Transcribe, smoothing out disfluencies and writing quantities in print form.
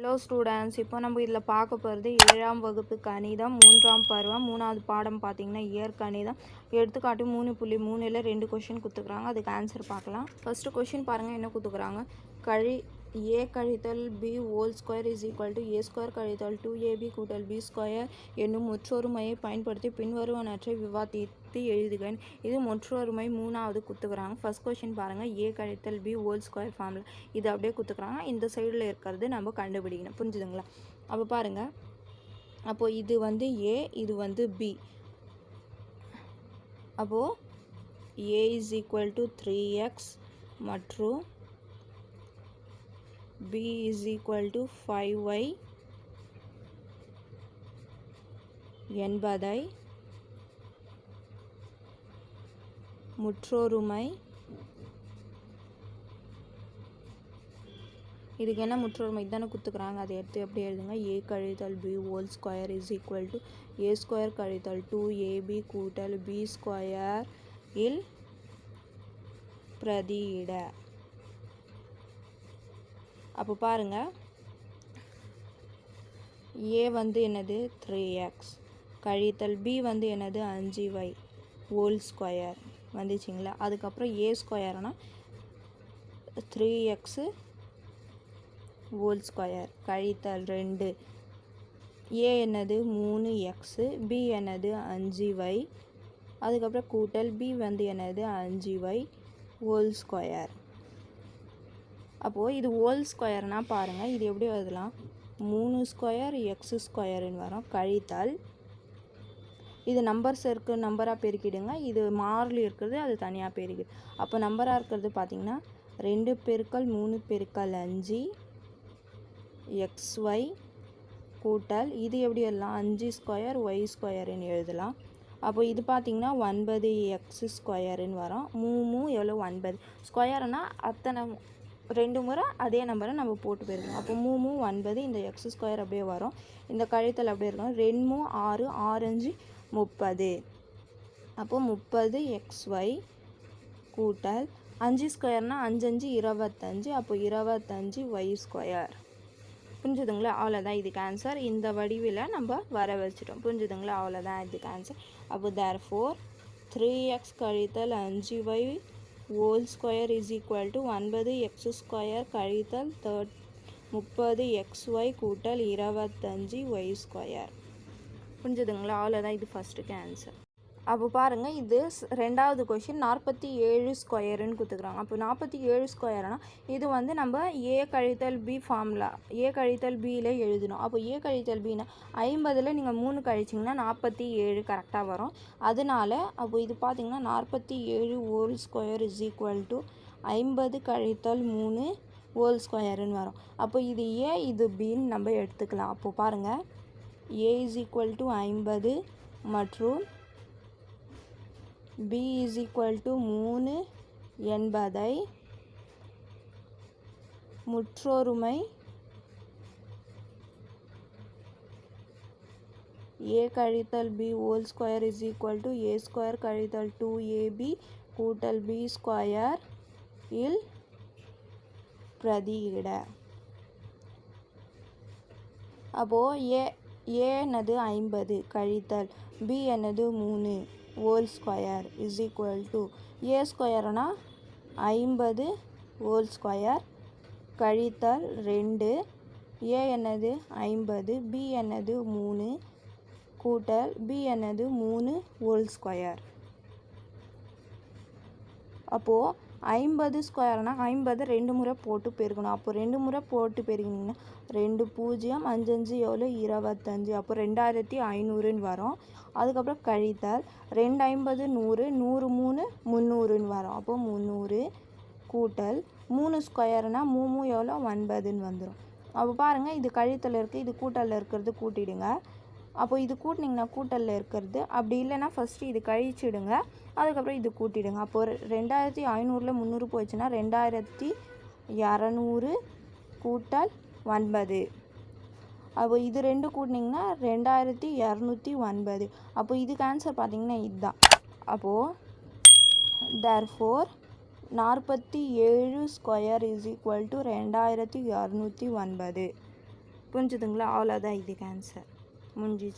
Hello students, இப்போ நம்ம இதில் பார்க்க போகிறது 7ஆம் வகுப்பு கணிதம் 3ஆம் பருவம் 3வது பாடம் பார்த்தீங்கன்னா இயற்கணிதம். எடுத்துக்காட்டு 3.3ல் 2 கொஷின் கொடுத்துக்குறாங்க. அதுக்கு ஆன்சர் பார்க்கலாம். ஃபஸ்ட்டு கொஷின் பாருங்கள், என்ன கொடுத்துக்குறாங்க. a கழித்தல் b whole square is equal to a square கழித்தல் 2ab கூட்டல் b ஸ்கொயர் என்னும் முற்றொருமையை பயன்படுத்தி பின்வருவனவற்றை விவாதித்து எழுதுக. இது முற்றொருமை 3வது கொடுத்துக்குறாங்க. ஃபஸ்ட் கொஷின் பாருங்கள், a கழித்தல் b ஹோல் ஸ்கொயர் ஃபார்முலா இது அப்படியே கொடுத்துக்குறாங்க. இந்த சைடில் இருக்கிறது நம்ம கண்டுபிடிக்கணும். புரிஞ்சுதுங்களா? அப்போ பாருங்கள், அப்போது இது வந்து a, இது வந்து b. அப்போது a is equal to 3x மற்றும் b is equal to 5y என்பதை முற்றொருமை. இதுக்கு என்ன முற்றொருமை தானே கொடுத்துக்குறாங்க, அதை எடுத்து எப்படி எழுதுங்க. a கழித்தல் b whole square is equal to a square கழித்தல் 2ab கூட்டல் b ஸ்கொயர் இல் பிரதியிட. அப்போ பாருங்கள், a வந்து என்னது 3x கழித்தல் b வந்து என்னது 5y ஹோல் ஸ்கொயர் வந்துச்சிங்களா. அதுக்கப்புறம் a ஸ்கொயர்னால் 3x ஹோல் ஸ்கொயர் கழித்தல் 2 a என்னது 3x, b என்னது 5y, அதுக்கப்புறம் கூட்டல் b வந்து என்னது 5y ஹோல் ஸ்கொயர். அப்போது இது ஹோல் ஸ்கொயர்னால் பாருங்கள், இது எப்படி எழுதலாம். 3 ஸ்கொயர் எக்ஸ் ஸ்கொயருன்னு வரும் கழித்தல், இது நம்பர்ஸ் இருக்குது, நம்பராக பெருக்கிடுங்க. இது மாறிலி இருக்கிறது, அது தனியாக பெருக்கிடு. அப்போ நம்பராக இருக்கிறது பார்த்திங்கன்னா 2 பெருக்கல் 3 பெருக்கல் 5 xy கூட்டல் இது எப்படி எழுதலாம், 5 ஸ்கொயர் ஒய் ஸ்கொயருன்னு எழுதலாம். அப்போ இது பார்த்திங்கன்னா 9x ஸ்கொயருன்னு வரும். மூணு எவ்வளோ 9 ஸ்கொயர்னால் அத்தனை 2 முறை அதே நம்பரை நம்ம போட்டு போயிருக்கோம். அப்போ 3 9, இந்த எக்ஸ் ஸ்கொயர் அப்படியே வரும், இந்த கழித்தல் அப்படியே இருக்கும். 2 6 6 5 30. அப்போ 30xy கூட்டல் 5 ஸ்கொயர்னால் 5 5 25. அப்போ 25y ஸ்கொயர். புரிஞ்சுதுங்களா? அவ்வளோதான் இதுக்கு ஆன்சர். இந்த வடிவில் நம்ம வர வச்சுட்டோம். புரிஞ்சுதுங்களா? அவ்வளோதான் இதுக்கு ஆன்சர். அப்போ therefore 3x கழித்தல் 5y whole square is equal to 9x square கழித்தல் 30xy கூட்டல் 25y ஸ்கொயர். புரிஞ்சுதுங்களா? அவ்வளோதான் இது ஃபஸ்ட்டுக்கு ஆன்சர். அப்போ பாருங்கள், இது 2வது கொஷின் 47 ஸ்கொயருன்னு கொடுத்துக்குறாங்க. அப்போ 47 ஸ்கொயர்னால் இது வந்து நம்ம a கழித்தல் b ஃபார்முலா a கழித்தல் bயில் எழுதணும். அப்போ a கழித்தல் bனா 50ல் நீங்கள் 3 கழிச்சிங்கன்னா 47 கரெக்டாக வரும். அதனால் அப்போ இது பார்த்திங்கன்னா 47 whole square is equal to 50 கழித்தல் 3 ஹோல் ஸ்கொயருன்னு வரும். அப்போ இது a, இது bன்னு நம்ம எடுத்துக்கலாம். அப்போது பாருங்கள், a இஸ் ஈக்குவல் டு 50 மற்றும் b is equal to 3 என்பதை முற்றொருமை a கழித்தல் b whole square is equal to a square கழித்தல் 2ab கூட்டல் b ஸ்கொயர் இல் பிரதியிட. அப்போது a என்னது 50 கழித்தல் b என்னது 3 whole square is equal to a ஸ்கொயர்னால் 50 whole square கழித்தல் 2 a என்னது 50, b என்னது 3 கூட்டல் b என்னது 3 ஹோல் ஸ்கொயர். அப்போது 50 ஸ்கொயர்னால் 50 2 முறை போட்டு பெருக்கணும். அப்போ 2 முறை போட்டு பெருக்கினீங்கன்னா 2 0 5 5 எவ்வளோ 25. அப்போ 2500ன்னு வரும். அதுக்கப்புறம் கழித்தல் 2 50 100 100 3 300ன்னு வரும். அப்போ 300 கூட்டல் 3 ஸ்கொயர்னால் 3 எவ்வளோ 9ன்னு வந்துடும். அப்போ பாருங்கள், இது கழித்தல் இருக்குது, இது கூட்டலில் இருக்கிறது கூட்டிடுங்க. அப்போ இது கூட்டினீங்கன்னா கூட்டலில் இருக்கிறது, அப்படி இல்லைன்னா ஃபஸ்ட்டு இது கழிச்சிடுங்க, அதுக்கப்புறம் இது கூட்டிடுங்க. அப்போது 2500ல் 300 போயிடுச்சுன்னா 2200 கூட்டல் 9. அப்போ இது 2 கூட்டினீங்கன்னா 2209. அப்போ இதுக்கு ஆன்சர் பார்த்திங்கன்னா இதுதான். அப்போது therefore 47 square is equal to 2209. புரிஞ்சுதுங்களா? அவ்வளோதான் இதுக்கு ஆன்சர் முடிஞ்சிச்சு.